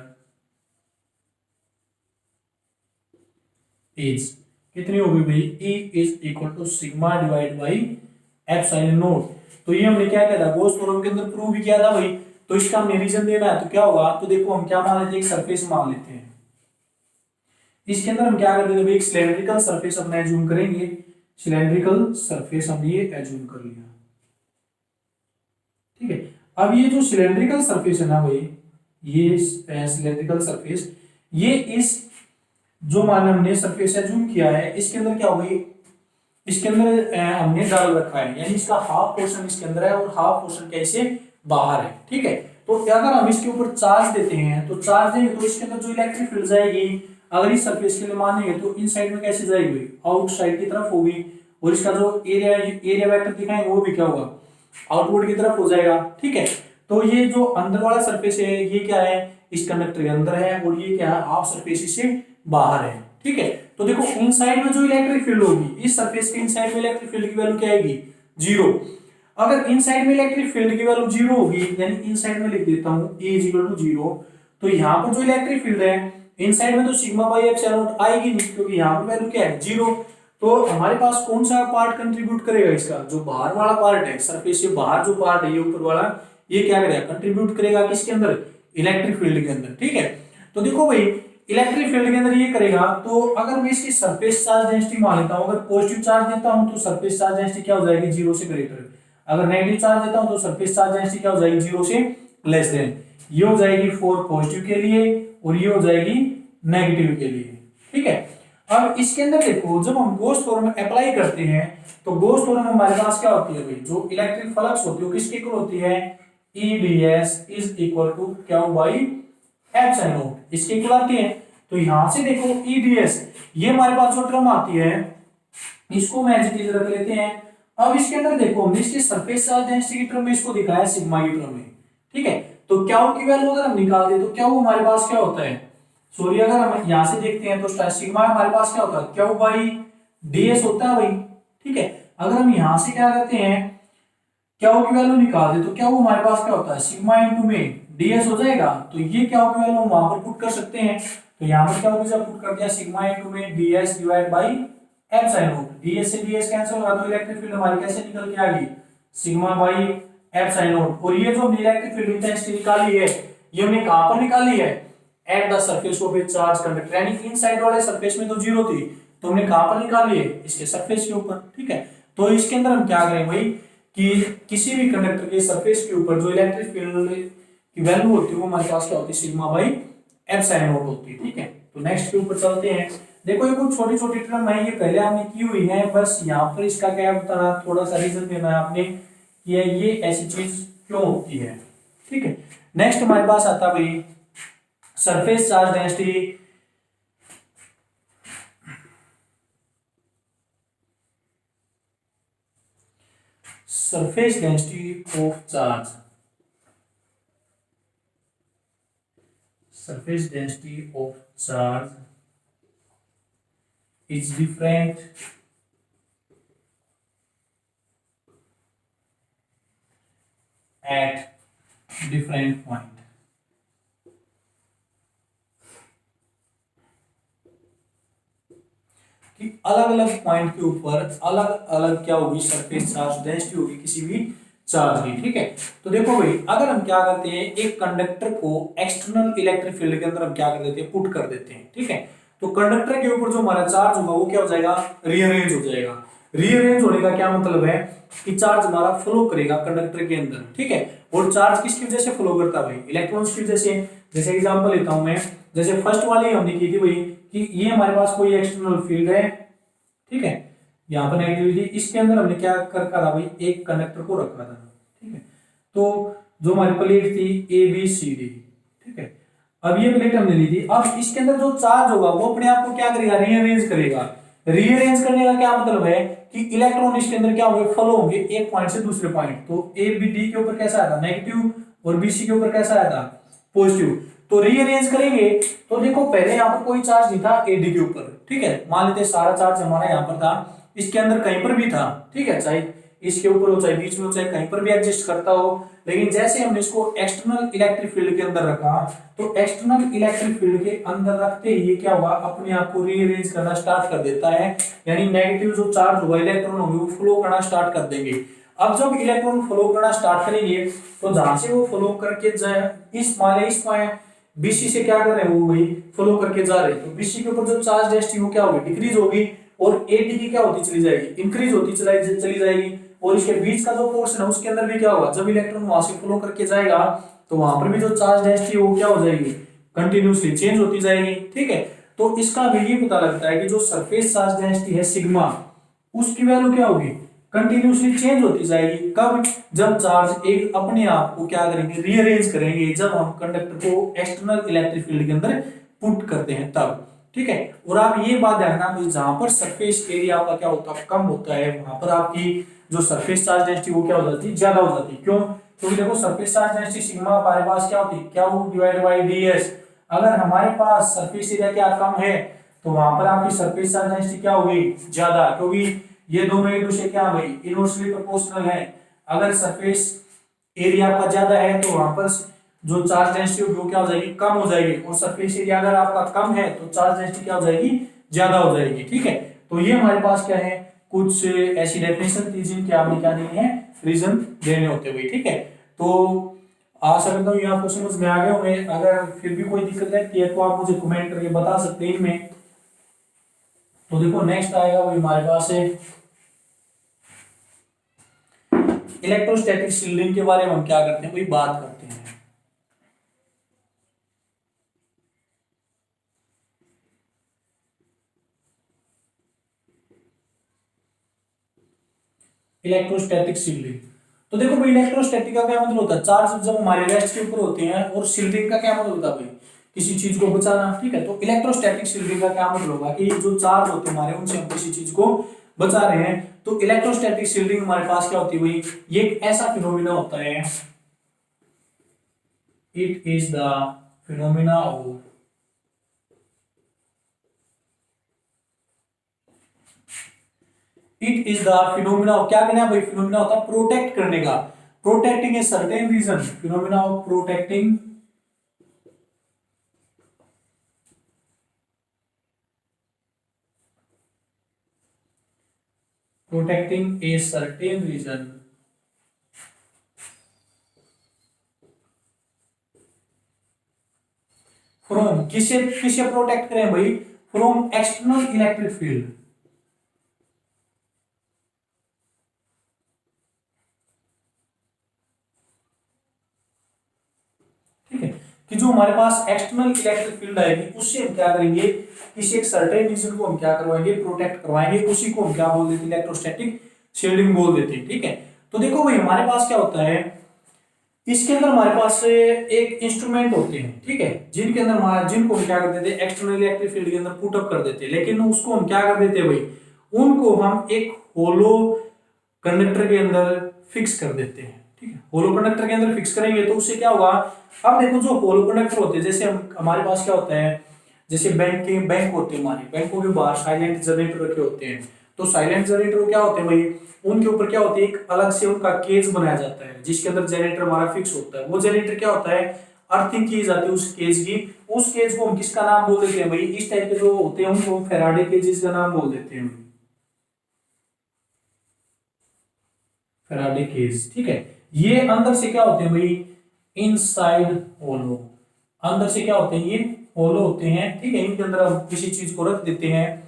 is कितनी होगी भाई, E is equal to sigma divide by epsilon not. तो ये हमने क्या किया था, गॉस थ्योरम के अंदर प्रूव भी किया था भाई। तो इसका हमने रीजन देना है तो क्या होगा, तो देखो हम क्या मान लेते हैं, एक सरफेस मान लेते हैं, इसके अंदर हम क्या कर देते हैं, एक सिलेंड्रिकल सरफेस अपना एज्यूम करेंगे, सिलेंड्रिकल सरफेस हमने ये एज्यूम कर लिया। ठीक है, अब ये जो सिलेंड्रिकल सरफेस है ना भाई, ये सिलेंड्रिकल सरफेस, ये इस जो मान हमने सरफेस एज्यूम किया है इसके अंदर क्या होगी, इसके अंदर हमने डाल रखा है, यानी इसका हाफ पोर्शन इसके अंदर है और हाफ पोर्शन कैसे बाहर है। ठीक है, तो अगर हम इसके ऊपर चार्ज देते हैं तो चार्ज देंगे तो इसके अंदर जो इलेक्ट्रिक फील्ड जाएगी, अगर इस सरफेस के लिए मानेंगे तो इन साइड में कैसे जाएगी, आउटसाइड की तरफ होगी, और इसका जो एरिया वेक्टर दिखाएंगे वो भी क्या होगा, आउटवर्ड की तरफ हो जाएगा। ठीक है, तो ये जो अंदर वाला सरफेस है ये क्या है, इस कंडक्टर के अंदर है, और ये क्या है, हाफ सरफेस इससे बाहर है। ठीक है, तो देखो इनसाइड में जो इलेक्ट्रिक फील्ड होगी, इस सरफेस के इनसाइड में इलेक्ट्रिक फील्ड की वैल्यू क्या आएगी, जीरो। अगर इनसाइड में इलेक्ट्रिक फील्ड की वैल्यू जीरो होगी, यानी इनसाइड में लिख देता हूं E इक्वल टू जीरो, तो यहाँ पर जो इलेक्ट्रिक फील्ड है इनसाइड में तो सिग्मा बाई एप्सिलॉन नॉट आएगी नहीं, क्योंकि यहाँ पर वैल्यू क्या है, जीरो। तो हमारे पास कौन सा पार्ट कंट्रीब्यूट करेगा, इसका जो बाहर वाला पार्ट है, सरफेस से बाहर जो पार्ट है ये ऊपर वाला, ये क्या करेगा, कंट्रीब्यूट करेगा किसके अंदर, इलेक्ट्रिक फील्ड के अंदर। ठीक है, तो देखो भाई इलेक्ट्रिक फील्ड के अंदर ये करेगा, तो अगर मैं इसकी सरफेस चार्ज डेंसिटी मान लेता हूं, अगर पॉजिटिव चार्ज देता हूं तो सरफेस चार्ज डेंसिटी क्या हो जाएगी, जीरो से ग्रेटर, अगर नेगेटिव चार्ज देता हूं तो सरफेस चार्ज डेंसिटी क्या हो जाएगी, जीरो से लेस देन। ये हो जाएगी फॉर पॉजिटिव के लिए और ये हो जाएगी नेगेटिव के लिए। ठीक है, अब इसके अंदर देखो जब हम गॉस थ्योरम अप्लाई करते हैं तो गॉस थ्योरम हमारे पास क्या होती है भाई, जो इलेक्ट्रिक फ्लक्स होती है वो किसके इक्वल होती है, E ds is equal to क्या बाई एप्सिलॉन नॉट, इसके इक्वल आती है। तो यहां से देखो E ds ये हमारे पास जो टर्म आती है इसको मैं एज इट इज रख लेते हैं। अब इसके अंदर देखो हमने इसके सरफेस चार्ज डेंसिटी की टर्म में इसको दिखाया सिग्मा की टर्म में। ठीक है, तो क्या की वैल्यू अगर हम निकाल दे तो क्या हमारे पास क्या होता है, सॉरी अगर हम यहां से देखते हैं तो सिग्मा हमारे पास क्या होता है, क्या बाई ds होता है भाई। ठीक है, अगर हम यहां से क्या करते हैं, क्या की वैल्यू निकाल दे तो क्या हमारे पास क्या होता है, सिग्मा इंटू में ds हो जाएगा। तो ये क्या की वैल्यू हम वहां पर पुट कर सकते हैं, तो यहां पर क्या होगा, पुट कर दिया सिग्मा इंटू में ds divide by epsilon not, ds से ds कैंसिल होगा तो इलेक्ट्रिक फील्ड हमारी कैसे निकल के आ गई, सिग्मा बाई एप्सिलॉन नॉट। और ये जो हमने इलेक्ट्रिक फील्ड इंटेंसिटी निकाली है ये हमने कहां पर निकाली है, at the surface of A charge conductor, यानी इनसाइड वाले सरफेस में तो जीरो थी, तो हमने कहां पर निकाली है, इसके सरफेस के ऊपर। ठीक है, तो इसके अंदर हम क्या करें भाई कि किसी भी कंडक्टर के सरफेस के ऊपर जो इलेक्ट्रिक फील्ड की वैल्यू होती है वो हमारे पास क्या होती है, सिग्मा बाई एप्सिलॉन नॉट होती है। ठीक है, तो नेक्स्ट के ऊपर चलते हैं। देखो ये कुछ छोटी छोटी टर्म है, ये पहले हमने की हुई है, बस यहाँ पर इसका क्या बताना, थोड़ा सा रीजन देना है आपने कि ये ऐसी चीज क्यों होती है। ठीक है, नेक्स्ट हमारे पास आता है भाई surface charge density. Surface density of charge, surface density of charge is different at different point। कि अलग अलग पॉइंट के ऊपर अलग अलग क्या होगी, सरफेस चार्ज डेंसिटी होगी किसी भी चार्ज की। ठीक है, तो देखो भाई अगर हम क्या करते हैं, एक कंडक्टर को एक्सटर्नल इलेक्ट्रिक फील्ड के अंदर हम क्या कर देते हैं, पुट कर देते हैं। ठीक है, तो कंडक्टर के ऊपर जो हमारा चार्ज होगा वो क्या हो जाएगा, रीअरेंज हो जाएगा। रीअरेंज होने का क्या मतलब है कि चार्ज हमारा फ्लो करेगा कंडक्टर के अंदर। ठीक है, और चार्ज किसकी वजह से फ्लो करता है भाई, इलेक्ट्रॉन्स की वजह से। जैसे एग्जांपल लेता हूं मैं, जैसे फर्स्ट वाली हमने की थी भाई कि ये हमारे पास कोई एक्सटर्नल फील्ड है। ठीक है, यहाँ पर नेगेटिविटी, इसके अंदर हमने क्या कर करा भाई, एक कंडक्टर को रखा था। ठीक है, तो जो हमारी प्लेट थी ए बी सी डी। ठीक है, अब ये प्लेट हमने ली थी, अब इसके अंदर जो चार्ज होगा वो अपने आप को क्या करेगा, रीअरेंज करेगा। रीअरेंज करने का क्या मतलब है कि इलेक्ट्रॉन इसके अंदर क्या होंगे, फ्लो होंगे एक पॉइंट से दूसरे पॉइंट। तो ए बी डी के ऊपर कैसा आया था, नेगेटिव, और बी सी के ऊपर कैसा आया था, पॉजिटिव। तो रीअरेंज करेंगे तो देखो पहले यहाँ पर कोई चार्ज नहीं था एडी के ऊपर। ठीक है, मान लेते सारा चार्ज हमारा यहाँ पर था, इसके अंदर कहीं पर भी था। ठीक है, चाहे इसके ऊपर हो, चाहे बीच में हो, चाहे कहीं पर भी एग्जिस्ट करता हो। लेकिन जैसे हमने इसको एक्सटर्नल इलेक्ट्रिक फील्ड के अंदर रखा, तो एक्सटर्नल इलेक्ट्रिक फील्ड के अंदर रखते ही ये क्या हुआ, अपने आप को रीअरेंज करना स्टार्ट कर देता है। यानी नेगेटिव जो चार्ज होगा, इलेक्ट्रॉन होंगे, वो फ्लो करना स्टार्ट कर देंगे। अब जब इलेक्ट्रॉन फ्लो करना स्टार्ट करेंगे तो जहां से वो फ्लो करके जाए, इस माने इस पॉइंट बीसी से क्या कर रहे हैं, वो वही फ्लो करके जा रहे हैं। तो बीसी के ऊपर जो चार्ज डेंसिटी वो क्या होगी, डिक्रीज होगी, और एडी की क्या होती चली जाएगी, इंक्रीज होती चली जाएगी। और इसके बीच का जो पोर्शन है उसके अंदर भी क्या होगा, जब इलेक्ट्रॉन वहां से फ्लो करके जाएगा तो वहां पर भी जो चार्ज डेंसिटी वो क्या हो जाएगी, कंटिन्यूसली चेंज होती जाएगी। ठीक है, तो इसका हमें ये पता लगता है कि जो सरफेस चार्ज डेंसिटी है सिग्मा, उसकी वैल्यू क्या होगी, कंटिन्यूसली चेंज होती जाएगी। कब, जब चार्ज एक अपने आप को क्या करेंगे, रीअरेंज करेंगे, जब हम कंडक्टर को एक्सटर्नल इलेक्ट्रिक फील्ड के अंदर पुट करते हैं तब। ठीक है, और आप ये बात ध्यान रखना, जहां पर सरफेस एरिया आपका क्या होता है, कम होता है, वहां पर आपकी जो सरफेस चार्ज डेंसिटी वो क्या हो जाती है, ज्यादा हो जाती है। क्यों, क्योंकि देखो सरफेस चार्ज डेंसिटी सिग्मा हमारे पास क्या होती है, क्या डिवाइड बाई ds। अगर हमारे पास सरफेस एरिया क्या कम है तो वहां पर आपकी सरफेस चार्ज डेंसिटी क्या होगी, ज्यादा, क्योंकि ये दोनों एक दूसरे क्या भाई इनवर्सली प्रोपोर्शनल है। अगर सरफेस एरिया आपका ज्यादा है तो वहां पर जो चार्ज डेंसिटी होगी वो क्या हो जाएगी, कम हो जाएगी। और सरफेस एरिया अगर आपका कम है तो चार्ज डेंसिटी क्या हो जाएगी, ज्यादा हो जाएगी। ठीक है, तो ये हमारे पास क्या है, कुछ ऐसी डेफिनेशन थी जिनके आपने क्या देनी है, रीजन देने होते हुए। ठीक है, तो आशा करता हूँ ये आपको समझ में आ गए होंगे। अगर फिर भी कोई दिक्कत रहती है तो आप मुझे कमेंट करके बता सकते हैं इनमें। तो देखो नेक्स्ट आएगा वो हमारे पास है इलेक्ट्रोस्टैटिक शील्डिंग के बारे में हम क्या करते हैं, कोई बात करते हैं। इलेक्ट्रोस्टैटिक शील्डिंग, तो देखो भाई इलेक्ट्रोस्टैटिक का क्या मतलब होता है, चार्ज जब हमारे रेस्ट के ऊपर होते हैं, और शील्डिंग का क्या मतलब होता है भाई, किसी चीज को बचाना। ठीक है, तो इलेक्ट्रोस्टैटिक शील्डिंग का क्या मतलब होगा कि जो चार्ज होते हैं हमारे, उनसे हम किसी चीज को बचा रहे हैं। तो इलेक्ट्रोस्टैटिक शील्डिंग हमारे पास क्या होती है भाई, ये एक ऐसा फिनोमिना होता है, it is the phenomena of it is the phenomena of, क्या करना है भाई, फिनोमिना होता है प्रोटेक्ट करने का, protecting a certain region, phenomena of protecting a certain region फ्रॉम, किसे किसे प्रोटेक्ट करें भाई, फ्रॉम एक्सटर्नल इलेक्ट्रिक फील्ड, ठीक है, कि जो हमारे पास एक्सटर्नल इलेक्ट्रिक फील्ड आएगी उससे हम क्या करेंगे, किसी एक सर्टेन रीजन को हम क्या करवाएंगे, प्रोटेक्ट करवाएंगे, उसी को हम क्या बोल देते हैं, इलेक्ट्रोस्टैटिक शील्डिंग बोल देते हैं। ठीक है, तो देखो भाई हमारे पास क्या होता है, इसके अंदर हमारे पास एक इंस्ट्रूमेंट होते हैं, ठीक है, जिनके अंदर जिनको हम क्या कर देते हैं, एक्सटर्नल इलेक्ट्रिक फील्ड के अंदर पुट अप कर देते हैं, लेकिन उसको हम क्या कर देते हैं भाई, उनको हम एक होलो कंडक्टर के अंदर फिक्स कर देते हैं। ठीक है, होलो कंडक्टर के अंदर फिक्स करेंगे तो उससे क्या होगा, अब देखो जो होलो कंडक्टर होते हैं, जैसे हम हमारे पास क्या होता है, जैसे बैंक होते हैं, हमारे बैंकों के बाहर साइलेंट जनरेटर रखे होते हैं, तो साइलेंट जनरेटर क्या होते हैं भाई, उनके ऊपर क्या होती है, एक अलग से उनका केज बनाया जाता है जिसके अंदर जनरेटर हमारा फिक्स होता है। वो जनरेटर क्या होता है, अर्थिंग की जाती है उस केज की, उस केज को हम किसका नाम बोल देते हैं भाई, इस टाइप के जो होते हैं उनको फैराडे केजेस का नाम बोल देते हैं, फैराडे केज। ठीक है, ये अंदर से क्या होते हैं भाई, इनसाइड होलो, अंदर से क्या होते हैं, ये होलो होते हैं। ठीक है, इनके अंदर हम किसी चीज को रख देते हैं,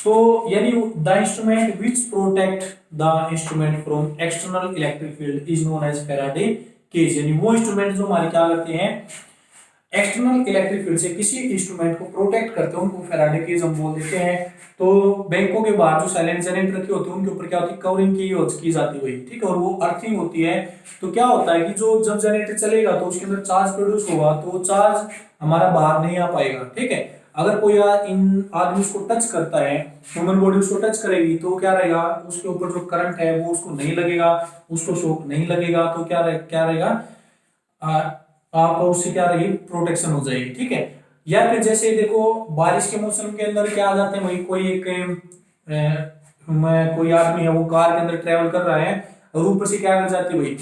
तो यानी the instrument which protect the instrument from external electric field is known as Faraday cage, यानी वो इंस्ट्रूमेंट जो हमारे क्या करते हैं, एक्सटर्नल इलेक्ट्रिक फील्ड से किसी इंस्ट्रूमेंट को प्रोटेक्ट करते हैं, उनको फैराडे केज हम बोल देते हैं। तो बैंकों के बाहर जो साइलेंट जनरेटर रखे होते हैं उनके ऊपर क्या होती है, कवरिंग की जाती है, ठीक है, और वो अर्थिंग होती है। तो क्या होता है कि जो जब जनरेटर चलेगा तो उसके अंदर चार्ज प्रोड्यूस होगा, तो वो चार्ज हमारा बाहर नहीं आ पाएगा। ठीक है, अगर कोई इन आदमी उसको टच करता है, ह्यूमन बॉडी उसको टच करेगी तो क्या रहेगा, उसके ऊपर जो करंट है वो उसको नहीं लगेगा, उसको शॉक नहीं लगेगा, तो क्या रहेगा, आपको उससे क्या रहेगी, प्रोटेक्शन हो जाएगी। ठीक है, या फिर जैसे देखो बारिश के मौसम के अंदर क्या आ जाते हैं भाई, कोई एक कोई आदमी है वो कार के अंदर ट्रेवल कर रहा है और ऊपर से क्या गिर जाती है भाई,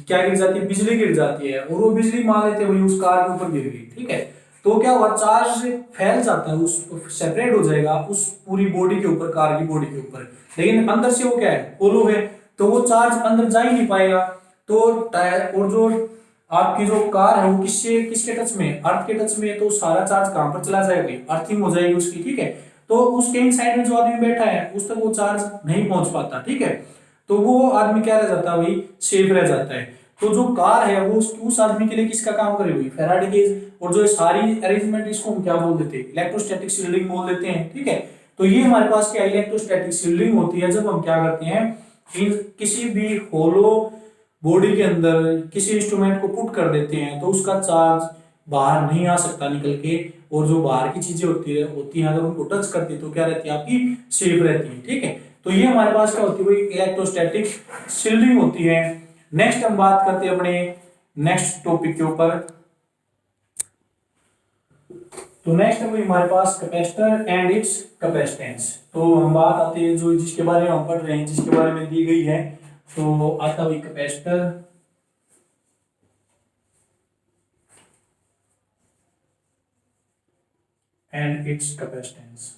क्या गिर जाती है, बिजली गिर जाती है, और वो बिजली मान लेते हैं भाई उस कार के ऊपर गिर गई। ठीक है, तो क्या हुआ, चार्ज फैल जाता है, उस सेपरेट हो जाएगा उस पूरी बॉडी के ऊपर, कार की बॉडी के ऊपर, लेकिन अंदर से वो क्या है, होलो है, तो वो चार्ज अंदर जा ही नहीं पाएगा। तो टायर और जो आपकी जो कार है वो किसके टच में, अर्थ के टच में, तो सारा चार्ज कहां पर चला जाएगा, अर्थिंग हो जाएगी उसकी। ठीक है, तो उसके इन साइड में जो आदमी बैठा है उस तक वो चार्ज नहीं पहुंच पाता। ठीक है, तो वो आदमी क्या रह जाता है भाई, सेफ रह जाता है। तो जो कार है वो उस आदमी के लिए किसका काम करे हुई, फैराडे केज, और जो सारी अरेंजमेंट इसको हम क्या बोल देते हैं, इलेक्ट्रोस्टैटिक शील्डिंग बोल देते हैं। ठीक है, तो ये हमारे पास क्या इलेक्ट्रोस्टैटिक शील्डिंग होती है, जब हम क्या करते हैं, इन किसी भी होलो बॉडी के अंदर किसी इंस्ट्रूमेंट को पुट कर देते हैं तो उसका चार्ज बाहर नहीं आ सकता निकल के, और जो बाहर की चीजें होती हैं अगर उनको टच करती है तो क्या रहती है, आपकी सेफ रहती है। ठीक है, तो ये हमारे पास क्या होती है, इलेक्ट्रोस्टैटिक शील्डिंग होती है। नेक्स्ट हम बात करते हैं अपने नेक्स्ट टॉपिक के ऊपर। तो नेक्स्ट है हमारे पास कैपेसिटर एंड इट्स कैपेसिटेंस। तो हम बात आते हैं जो जिसके बारे में हम पढ़ रहे हैं, जिसके बारे में दी गई है, तो आता हुई कैपेसिटर एंड इट्स कैपेसिटेंस।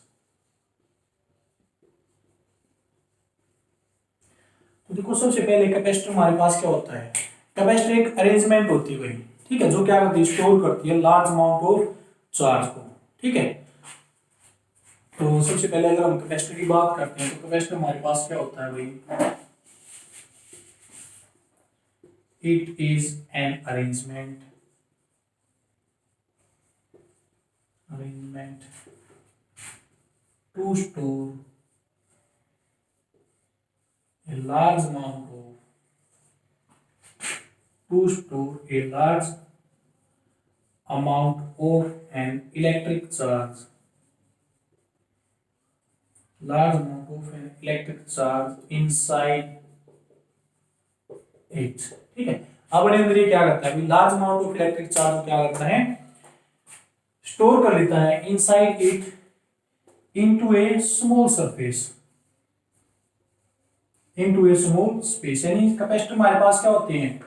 तो देखो सबसे पहले कैपेसिटर हमारे पास क्या होता है, कैपेसिटर एक अरेंजमेंट होती है भाई, ठीक है, जो क्या करती है, स्टोर करती है लार्ज अमाउंट ऑफ चार्ज को। ठीक है, तो सबसे पहले अगर हम कैपेसिटर की बात करते हैं तो कैपेसिटर हमारे पास क्या होता है भाई, it is an arrangement to store a large amount of an electric charge, inside it। ठीक है, अब अंदर ये क्या करता है, large amount of electric charge क्या करता है, स्टोर कर लेता है inside it into A small surface, into A small space. यानी कैपेसिटर हमारे पास क्या होते हैं,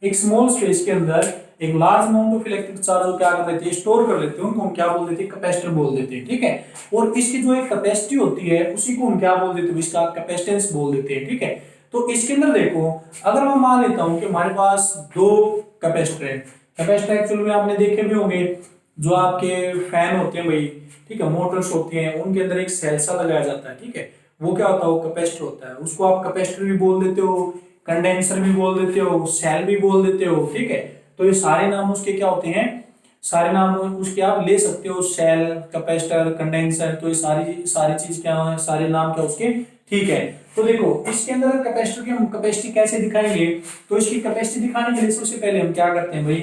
एक स्मॉल स्पेस के अंदर एक large amount of electric charge को क्या कर लेते हैं, स्टोर कर लेते हैं, उनको हम क्या बोल देते हैं, कैपेसिटर बोल देते हैं। ठीक है, और इसकी जो एक कैपेसिटी होती है उसी को हम क्या बोल देते हैं, इसका कैपेसिटेंस बोल देते हैं। ठीक है, तो इसके अंदर देखो अगर मैं मान लेता हूं कि हमारे पास दो कैपेसिटर है, कैपेसिटर एक्चुअली में आपने देखे भी होंगे जो आपके फैन होते हैं भाई, ठीक है, मोटर्स होती हैं, उनके अंदर एक सेल सा लगाया जाता है, ठीक है, वो क्या होता है, वो कैपेसिटर होता है, उसको आप कैपेसिटर भी बोल देते हो, कंडेंसर भी बोल देते हो, सेल भी बोल देते हो, ठीक है। तो ये सारे नाम उसके क्या होते हैं, सारे नाम उसके आप ले सकते हो, सेल, कैपेसिटर, कंडेंसर, तो ये सारी सारी चीज क्या है, सारे नाम क्या उसके, ठीक है। तो देखो इसके अंदर कैपेसिटर की हम कैपेसिटी कैसे दिखाएंगे, तो इसकी कैपेसिटी दिखाने के लिए सबसे पहले हम क्या करते हैं भाई,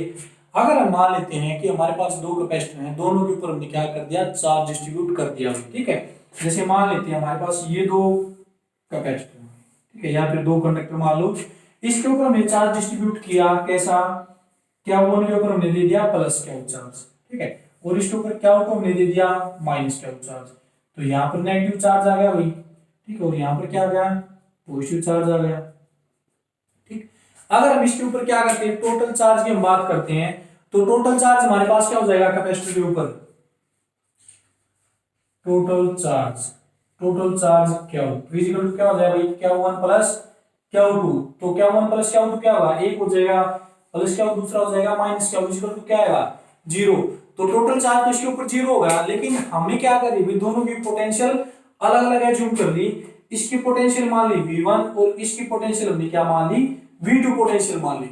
अगर हम मान लेते हैं कि हमारे पास दो कैपेसिटर हैं, दोनों के ऊपर हमने क्या कर दिया, चार्ज डिस्ट्रीब्यूट कर दिया, ठीक है। जैसे मान लेते हैं हमारे पास ये दो कैपेसिटर, ठीक है, या फिर दो कंडक्टर मान लो, इसके ऊपर हमने चार्ज डिस्ट्रीब्यूट किया, कैसा, क्या वन के ऊपर हमने दे दिया प्लस क्या चार्ज, ठीक है, और इसके ऊपर क्या को हमने दे दिया माइनस क्या चार्ज, तो यहाँ पर नेगेटिव चार्ज आ गया भाई, ठीक है, और यहाँ पर क्या आ गया, पॉजिटिव चार्ज आ गया, ठीक। अगर हम इसके ऊपर क्या करते हैं, टोटल चार्ज की हम बात करते हैं, तो टोटल चार्ज हमारे पास क्या हो जाएगा कैपेसिटर के ऊपर, टोटल चार्ज, टोटल चार्ज क्या हो इक्वल टू क्या हो जाएगा भाई, क्या वन प्लस क्या टू, तो क्या वन प्लस क्या टू क्या होगा, एक हो जाएगा, प्लस क्या दूसरा हो जाएगा माइनस क्या इक्वल टू क्या आएगा, जीरो। तो टोटल चार्ज तो इसके ऊपर जीरो होगा, लेकिन हमने क्या करी भाई, दोनों की पोटेंशियल अलग अलग एज्यूम कर ली, इसकी पोटेंशियल मान ली V1 और इसकी पोटेंशियल हमने क्या मान ली, V2 पोटेंशियल मान ली।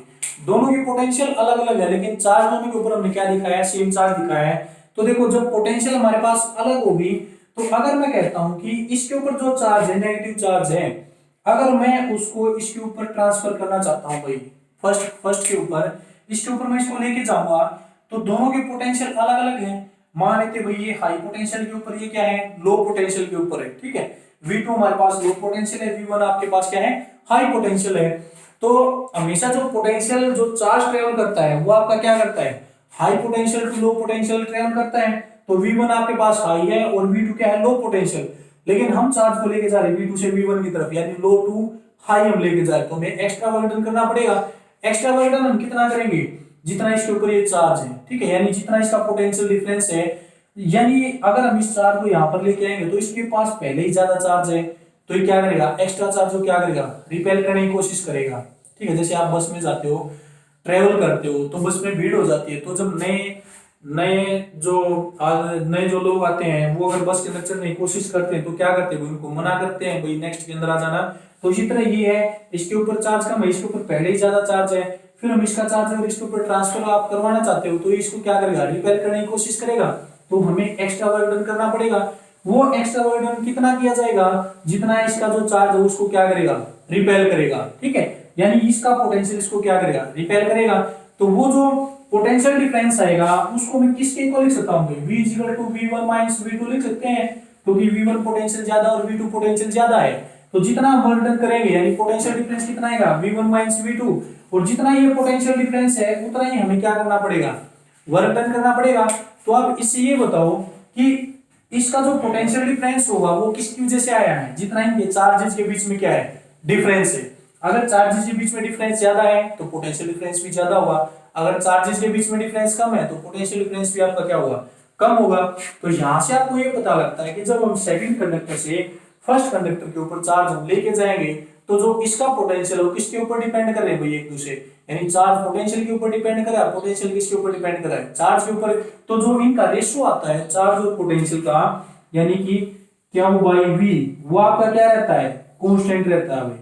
दोनों की पोटेंशियल अलग अलग है, लेकिन चार्ज दोनों के ऊपर हमने क्या दिखाया है, सेम चार्ज दिखाया है। तो देखो जब पोटेंशियल हमारे पास अलग होगी, तो अगर मैं कहता हूं कि इसके ऊपर जो चार्ज है नेगेटिव चार्ज है, अगर मैं उसको इसके ऊपर ट्रांसफर करना चाहता हूं भाई, फर्स्ट के ऊपर, इसके ऊपर मैं इसको लेके जाऊंगा, तो दोनों की पोटेंशियल अलग अलग है। मान लेते भाई ये हाई पोटेंशियल के ऊपर, ये क्या है लो पोटेंशियल के ऊपर है, ठीक है, V2 हमारे पास लो पोटेंशियल है, V1 आपके पास क्या है हाई पोटेंशियल है। तो हमेशा जो पोटेंशियल जो चार्ज ट्रेवल करता है वो आपका क्या करता है, high potential to low potential travel करता है। तो V1 आपके पास हाई है और V2 क्या है लो पोटेंशियल, लेकिन हम चार्ज को लेके जा रहे हैं V2 से V1 की तरफ, यानी लो टू हाई हम लेके जा रहे हैं, तो हमें एक्स्ट्रा बर्डन करना पड़ेगा। एक्स्ट्रा बर्डन हम कितना करेंगे, जितना इसके ऊपर ये चार्ज है, ठीक है, यानी जितना इसका पोटेंशियल डिफरेंस है, यानी अगर हम इस चार्ज को यहाँ पर लेके आएंगे तो इसके पास पहले ही ज्यादा चार्ज है, तो ये क्या करेगा, एक्स्ट्रा चार्ज को क्या करेगा, रिपेल करने की कोशिश करेगा, ठीक है। जैसे आप बस में जाते हो, ट्रेवल करते हो, तो बस में भीड़ हो जाती है, तो जब नए नए जो लोग आते हैं, वो अगर बस के अंदर चढ़ने की कोशिश करते हैं तो क्या करते हैं, उनको मना करते हैं भाई नेक्स्ट के अंदर आ जाना। तो इसी तरह ये है, इसके ऊपर चार्ज कम है, इसके ऊपर पहले ही ज्यादा चार्ज है, फिर हम इसका चार्ज अगर इसके ऊपर ट्रांसफर आप करवाना चाहते हो, तो इसको क्या करेगा, रिपेल करने की कोशिश करेगा, तो हमें एक्स्ट्रा बर्डन करना पड़ेगा। वो एक्स्ट्रा बर्डन कितना किया जाएगा, जितना इसका जो चार्ज है उसको क्या करेगा, रिपेल करेगा, ठीक है, यानी इसका पोटेंशियल इसको क्या करेगा, रिपेल करेगा। तो वो जो पोटेंशियल डिफरेंस आएगा उसको मैं किसके इक्वल लिख सकता हूं, V = V1 - V2 लिख सकते हैं, क्योंकि V1 पोटेंशियल ज्यादा और V2 पोटेंशियल ज्यादा है। तो जितना हम बर्डन करेंगे, यानी पोटेंशियल डिफरेंस कितना आएगा, V1 - V2, और जितना ये पोटेंशियल डिफरेंस है उतना ही हमें क्या करना पड़ेगा, वर्क डन करना पड़ेगा। तो अब इससे ये बताओ कि इसका जो पोटेंशियल डिफरेंस होगा वो किसकी वजह से आया है, जितना इनके चार्जेस के बीच में क्या है, डिफरेंस है। अगर चार्जेस के बीच में डिफरेंस ज्यादा है तो पोटेंशियल डिफरेंस भी ज्यादा होगा, अगर चार्जेस के बीच में डिफरेंस कम है तो पोटेंशियल डिफरेंस भी आपका क्या होगा, कम होगा। तो यहां से आपको ये पता लगता है कि जब हम सेकंड कंडक्टर से फर्स्ट कंडक्टर के ऊपर चार्ज हम लेके जाएंगे, तो जो इसका पोटेंशियल है किसके ऊपर डिपेंड कर रहे हैं भाई, एक दूसरे, यानी चार्ज पोटेंशियल के ऊपर डिपेंड कर रहा है, पोटेंशियल किसके ऊपर डिपेंड कर रहा है, चार्ज के ऊपर। तो जो इनका रेशियो आता है चार्ज और पोटेंशियल का, यानी कि Q/V, वो आपका क्या रहता है, कांस्टेंट रहता है भाई,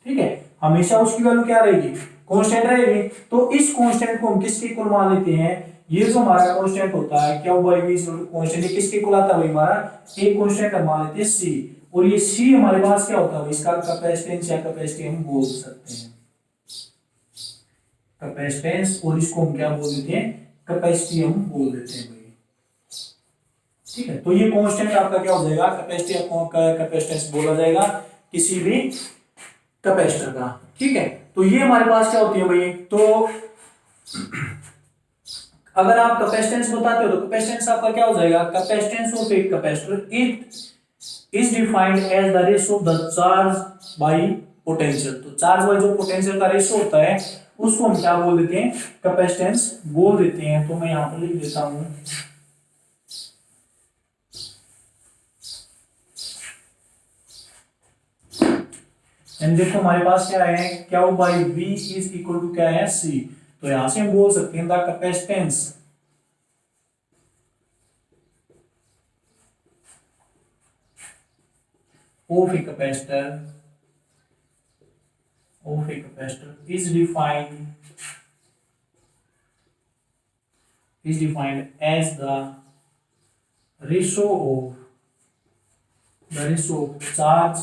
ठीक है, हमेशा उसकी वैल्यू क्या रहेगी, कांस्टेंट रहेगी। तो इस कांस्टेंट को हम किसके इक्वल मान लेते हैं, ये जो हमारा कांस्टेंट होता है Q/V कांस्टेंट, ये किसके इक्वल आता है भाई, हमारा एक कांस्टेंट हम मान लेते हैं C, और ये C हमारे पास क्या होता है, इसका कैपेसिटेंस या कैपेसिटी हम बोल सकते हैं, कैपेसिटेंस, और इसको हम क्या बोल देते हैं, कैपेसिटी हम बोल देते हैं भाई, ठीक है। तो ये कांस्टेंट आपका क्या हो जाएगा, कैपेसिटी का कैपेसिटेंस बोला जाएगा किसी भी कैपेसिटर का, ठीक है। तो ये हमारे पास क्या होती है भाई, तो अगर आप कैपेसिटेंस बताते हो तो कैपेसिटेंस आपका क्या हो जाएगा, capacitance of a capacitor is defined as the ratio of the charge by potential. तो चार्ज बाय जो पोटेंशियल का रेशियो होता है उसको हम क्या बोल देते हैं, कैपेसिटेंस बोल देते हैं। तो मैं यहां पर लिख देता हूं, एंड देखो हमारे पास क्या है, Q/V = क्या है, C। तो यहां से हम बोल सकते हैं the capacitance of a capacitor is defined as the ratio of charge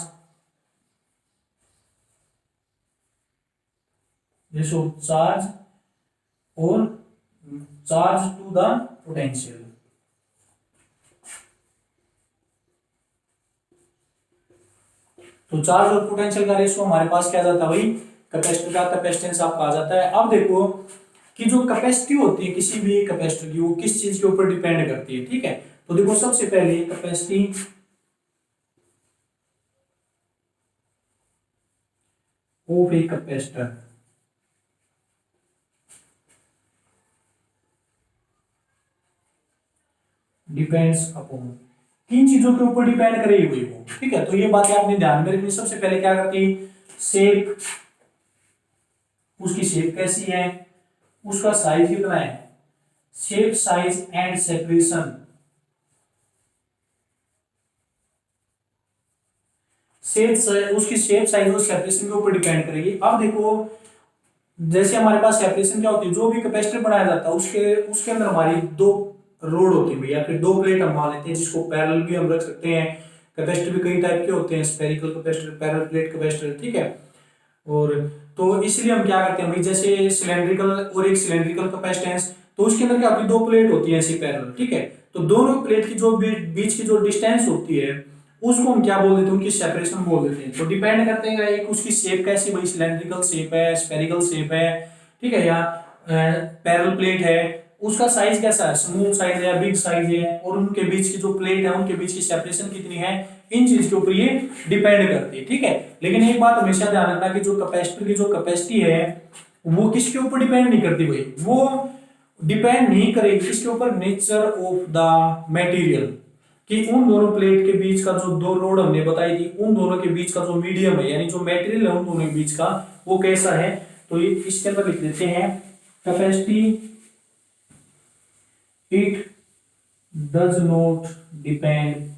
or charge to the potential। तो चार्ज और पोटेंशियल का रेशियो हमारे पास क्या जाता है भाई, कैपेसिटर का कैपेसिटेंस आपका आ जाता है। अब देखो कि जो कैपेसिटी होती है किसी भी कैपेसिटर की, वो किस चीज के ऊपर डिपेंड करती है, ठीक है। तो देखो सबसे पहले capacity of a capacitor depends upon, किन चीजों के ऊपर डिपेंड करेगी हुई वो, ठीक है। तो ये बातें आपने ध्यान में रखनी। सबसे पहले क्या करती है, शेप, उसकी शेप कैसी है, उसका साइज कितना है, शेप साइज एंड सेपरेशन, उसकी शेप साइज और सेपरेशन के ऊपर डिपेंड करेगी। अब देखो जैसे हमारे पास सेपरेशन क्या होती है, जो भी कैपेसिटर बनाया जाता है उसके अंदर हमारी दो रोड होती है या फिर दो प्लेट हम मान लेते हैं, जिसको पैरेलल भी हम रख सकते हैं। कैपेसिटर भी कई टाइप के होते हैं, spherical capacitor, parallel plate capacitor, ठीक है। और तो इसलिए हम क्या करते हैं भाई, जैसे सिलेंड्रिकल और एक सिलेंड्रिकल कैपेसिटेंस, तो उसके अंदर क्या होती है, दो प्लेट होती है ऐसी पैरेलल, ठीक है। तो दोनों प्लेट की जो बीच की जो डिस्टेंस होती है उसको हम क्या बोल देते हैं, उनकी सेपरेशन बोल देते हैं। तो डिपेंड करते हैं एक उसकी शेप कैसी, भाई सिलेंड्रिकल शेप है, स्फेरिकल शेप है, ठीक है, या पैरेलल प्लेट है, उसका साइज कैसा है, स्मॉल साइज है या बिग साइज है, और उनके बीच की जो प्लेट है उनके बीच की सेपरेशन कितनी है, इन चीज के ऊपर ये डिपेंड करती है, ठीक है। लेकिन एक बात हमेशा ध्यान रखना कि जो कैपेसिटर की जो कैपेसिटी है वो किसके ऊपर डिपेंड नहीं करती भाई, वो डिपेंड नहीं करेगी किसके ऊपर, नेचर ऑफ द मटेरियल, कि उन दोनों प्लेट के बीच का जो दो रोड हमने बताई थी, उन दोनों के बीच का जो मीडियम है यानी जो मटेरियल है उन दोनों के बीच का वो कैसा है। तो ये इसके अंदर लिख देते हैं capacity, it does not depend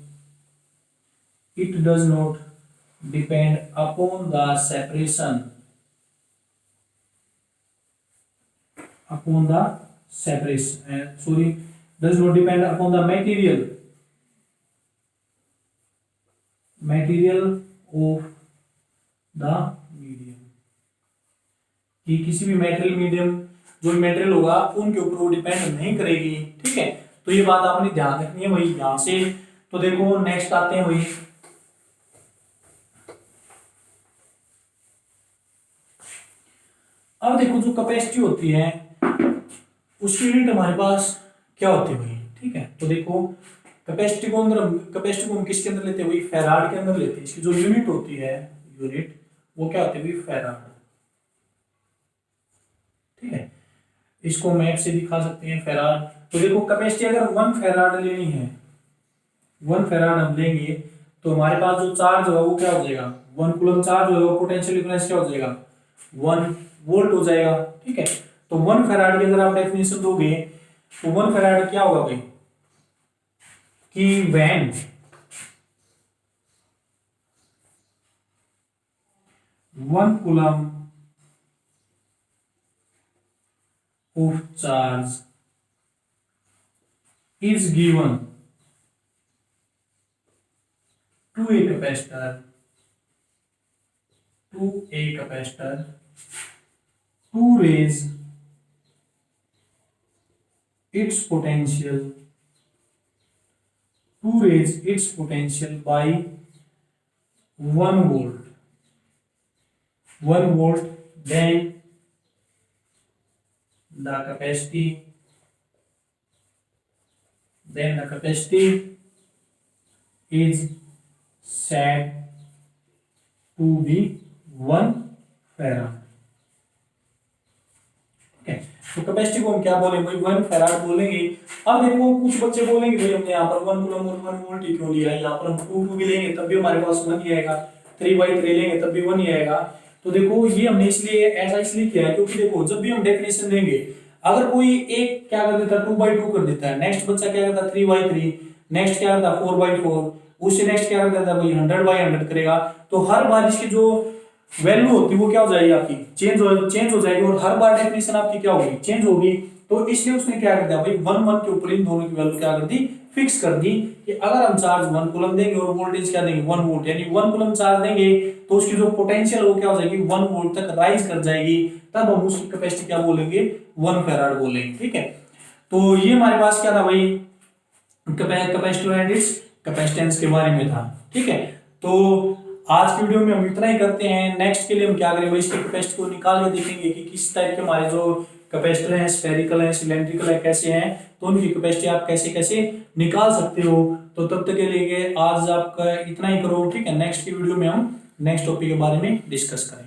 upon the separation does not depend upon the material of the medium, कि किसी भी मेटेरियल मीडियम जो मेटेरियल होगा उनके ऊपर वो डिपेंड नहीं करेगी, ठीक है। तो ये बात आपने ध्यान रखनी है वही यहां से। तो देखो नेक्स्ट आते हैं वही, अब देखो जो कैपेसिटी होती है उसकी यूनिट हमारे पास क्या होती है भाई, ठीक है। तो देखो कैपेसिटी को हम किसके अंदर लेते हैं भाई, फैराड के अंदर लेते हैं। इसकी जो यूनिट होती है, यूनिट वो क्या होती है भाई, फैराड, ठीक है। इसको मैप से दिखा सकते हैं फैराड। तो देखो कैपेसिटी अगर 1 फैराड लेनी है, 1 फैराड हम लेंगे तो हमारे पास जो चार्ज होगा वो क्या हो जाएगा, 1 कूलम चार्ज होगा, पोटेंशियल डिफरेंस क्या हो जाएगा, 1 वोल्ट हो जाएगा, ठीक है। तो 1 फैराड की अगर आप डेफिनेशन दोगे तो 1 फैराड क्या होगा भाई, कि when 1 coulomb of charge is given to a capacitor to raise its potential by 1 volt, then the capacity is said to be 1 farad, ठीक है। तो कैपेसिटी को हम क्या बोलेंगे भाई, 1 फैराड बोलेंगे। अब देखो कुछ बच्चे बोलेंगे भाई हमने यहाँ पर 1 कूलम और 1 वोल्ट ही क्यों लिया है, यहाँ पर हम 2 भी लेंगे तब भी हमारे पास 1 ही आएगा, 3/3 लेंगे तब भी 1 ही आएगा। तो देखो ये हमने ऐसा इसलिए किया है क्योंकि देखो जब भी हम डेफिनेशन देंगे, अगर कोई एक क्या कर देता है 2/2 कर देता है, नेक्स्ट बच्चा क्या करता है 3/3, नेक्स्ट क्या करता है 4/4, उससे नेक्स्ट क्या कर देता है भाई 100/100 करेगा। तो हर बार इसकी जो वैल्यू होती है वो क्या हो जाएगी आपकी चेंज हो जाएगी, और हर बार डेफिनेशन आपकी क्या होगी चेंज होगी। तो इसलिए उसने क्या कर दिया भाई 1 1 के ऊपर इन दोनों की वैल्यू क्या कर दी फिक्स कर दी कि अगर हम चार्ज 1 कूलम देंगे और वोल्टेज क्या देंगे 1 वोल्ट, यानी 1 कूलम चार्ज देंगे तो उसकी जो पोटेंशियल वो क्या हो जाएगी 1 वोल्ट तक राइज कर जाएगी, तब हम उसकी कैपेसिटी क्या बोलेंगे 1 फैराड बोलेंगे। ठीक है, तो ये हमारे पास क्या था भाई कैपेसिटर एंड इट्स कैपेसिटेंस के बारे में था। ठीक है, तो आज की वीडियो में हम इतना ही करते हैं। नेक्स्ट के लिए हम क्या करेंगे इसके कैपेसिटी को निकाल के देखेंगे कि किस टाइप के हमारे जो कैपेसिटर हैं स्फेरिकल हैं सिलेंड्रिकल है कैसे हैं, तो उनकी कैपेसिटी आप कैसे कैसे निकाल सकते हो। तो तब तक के लिए आज आपका इतना ही करो। ठीक है, नेक्स्ट की वीडियो में हम नेक्स्ट टॉपिक के बारे में डिस्कस करेंगे।